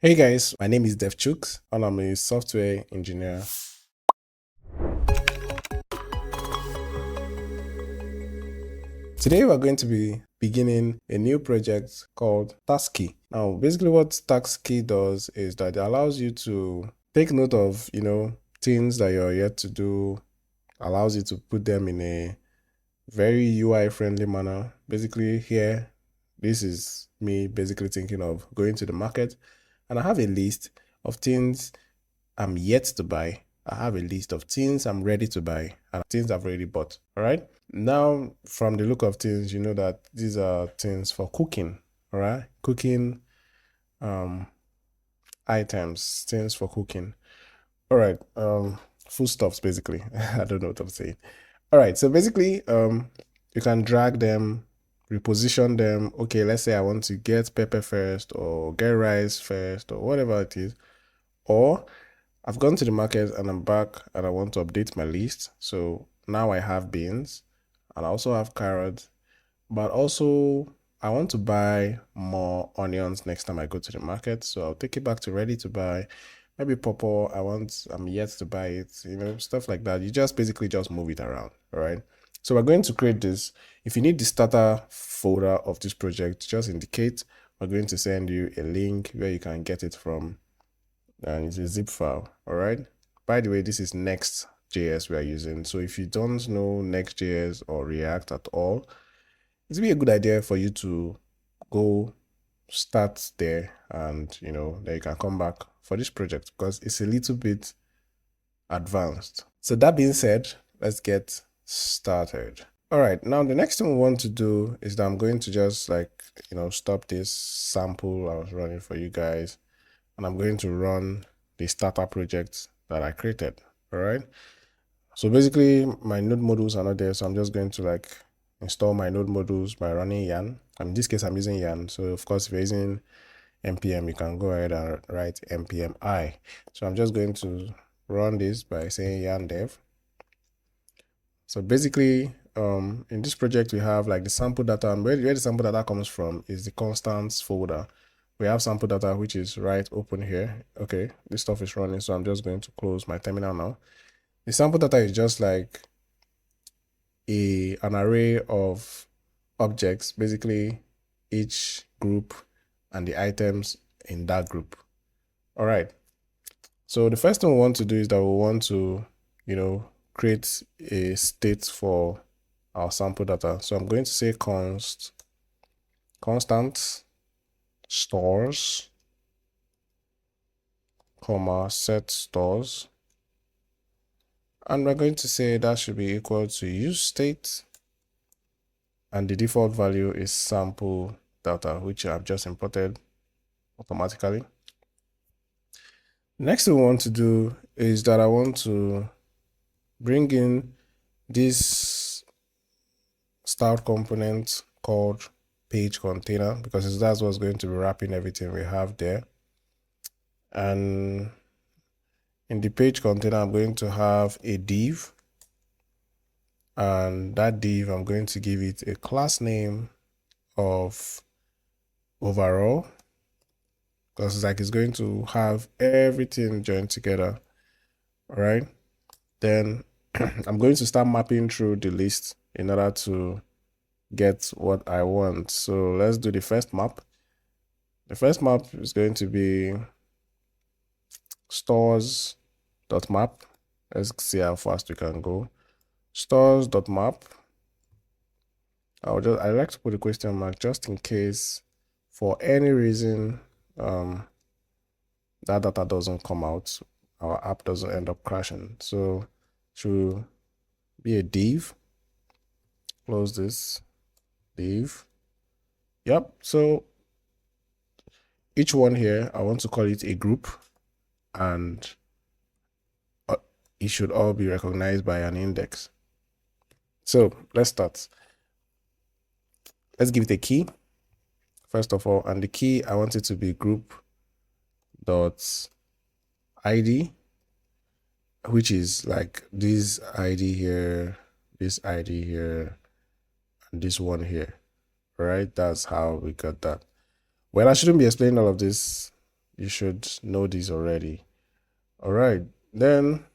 Hey guys, my name is DevChooks and I'm a software engineer. Today we're going to be beginning a new project called Tasky. Now, basically what Tasky does is that it allows you to take note of, things that you're yet to do, allows you to put them in a very UI friendly manner. Basically here, this is me basically thinking of going to the market and I have a list of things I'm yet to buy. I have a list of things I'm ready to buy and things I've already bought. All right. Now, from the look of things, you know that these are things for cooking. All right. Cooking items, things for cooking. All right. Foodstuffs, basically. I don't know what I'm saying. All right. So basically, you can drag them, reposition them. Okay, let's say I want to get pepper first or get rice first or whatever it is. Or I've gone to the market and I'm back and I want to update my list. So now I have beans and I also have carrots, but also I want to buy more onions next time I go to the market. So I'll take it back to ready to buy. Maybe purple, I'm yet to buy it, stuff like that. You just basically just move it around, all right? So we're going to create this. If you need the starter folder of this project, just indicate. We're going to send you a link where you can get it from, and it's a zip file. All right. By the way, this is Next.js we are using. So if you don't know Next.js or React at all, it's be a good idea for you to go start there, and then you can come back for this project because it's a little bit advanced. So that being said, let's get started. All right, now the next thing we want to do is that I'm going to just stop this sample I was running for you guys, and I'm going to run the starter project that I created. All right. So basically my node modules are not there. So I'm just going to install my node modules by running yarn. In this case, I'm using yarn. So of course, if you're using npm, you can go ahead and write npm I. So I'm just going to run this by saying yarn dev. So basically, in this project, we have like the sample data, and where the sample data comes from is the constants folder. We have sample data, which is right open here. Okay, this stuff is running, so I'm just going to close my terminal now. The sample data is just like an array of objects, basically each group and the items in that group. All right. So the first thing we want to do is that we want to, create a state for our sample data. So I'm going to say constant stores, comma, set stores. And we're going to say that should be equal to use state. And the default value is sample data, which I've just imported automatically. Next thing we want to do is that I want to bring in this start component called page container, because that's what's going to be wrapping everything we have there. And in the page container, I'm going to have a div, and that div, I'm going to give it a class name of overall, because it's going to have everything joined together. All right. Then I'm going to start mapping through the list in order to get what I want. So let's do the first map. The first map is going to be stores.map. Let's see how fast we can go. Stores.map. I like to put a question mark just in case for any reason that data doesn't come out, our app doesn't end up crashing. So should be a div. Close this div. Yep. So each one here, I want to call it a group, and it should all be recognized by an index. So let's start. Let's give it a key first of all, and the key, I want it to be group dot id, which is like this id here, this id here, and this one here. Right? That's how we got that. Well, I shouldn't be explaining all of this. You should know this already. All right, then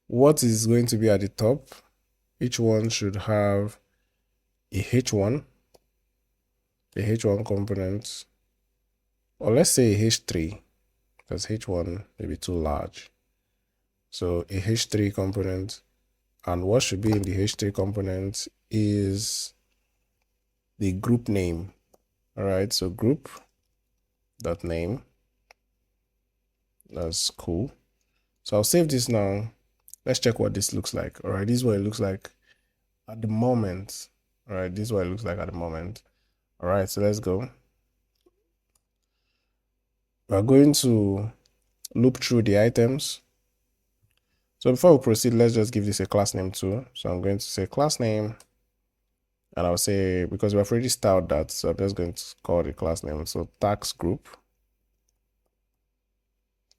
what is going to be at the top? Each one should have a h1, component, or let's say a h3, because h1 may be too large. So a h3 component, and what should be in the h3 component is the group name. All right, so group dot name. That's cool. So I'll save this now. Let's check what this looks like. All right, this is what it looks like at the moment. All right, this is what it looks like at the moment. All right, so let's go. We're going to loop through the items. So before we proceed, let's just give this a class name too. So I'm going to say class name, and I'll say, because we've already styled that, so I'm just going to call the class name. So tax group,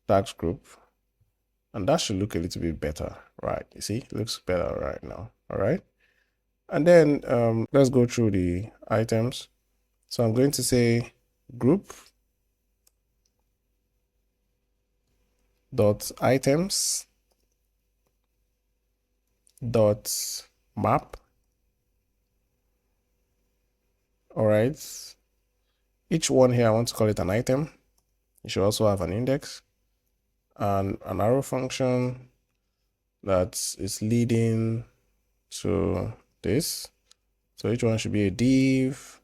and that should look a little bit better, right? You see, it looks better right now. All right, and then let's go through the items. So I'm going to say group dot items dot map. All right, each one here I want to call it an item. You should also have an index and an arrow function that is leading to this. So each one should be a div.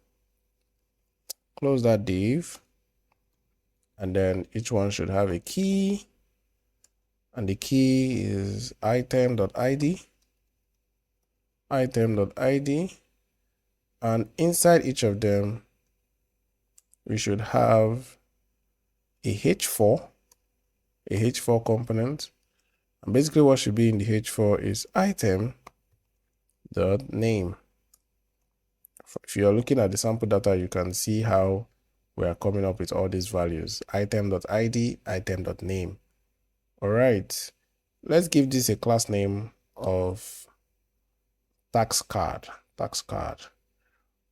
Close that div, and then each one should have a key, and the key is item.id, and inside each of them we should have a h4 component, and basically what should be in the h4 is item.name. If you're looking at the sample data, you can see how we are coming up with all these values: item.id, item.name. All right, let's give this a class name of tax card.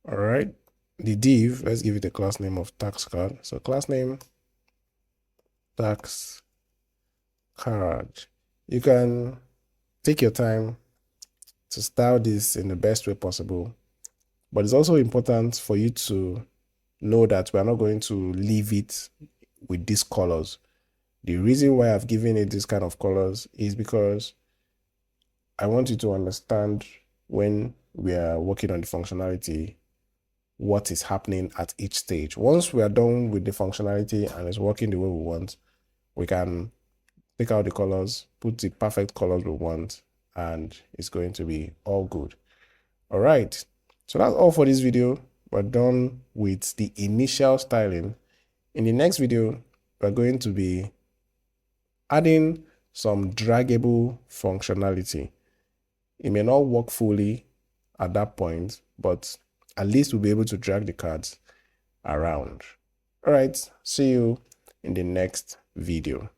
All right, the div, let's give it a class name of tax card. So class name tax card. You can take your time to style this in the best way possible, but it's also important for you to know that we're not going to leave it with these colors. The reason why I've given it this kind of colors is because I want you to understand, when we are working on the functionality, what is happening at each stage. Once we are done with the functionality and it's working the way we want, we can take out the colors, put the perfect colors we want, and it's going to be all good. All right, so that's all for this video. We're done with the initial styling. In the next video, we're going to be adding some draggable functionality. It may not work fully at that point, but at least we'll be able to drag the cards around. All right, see you in the next video.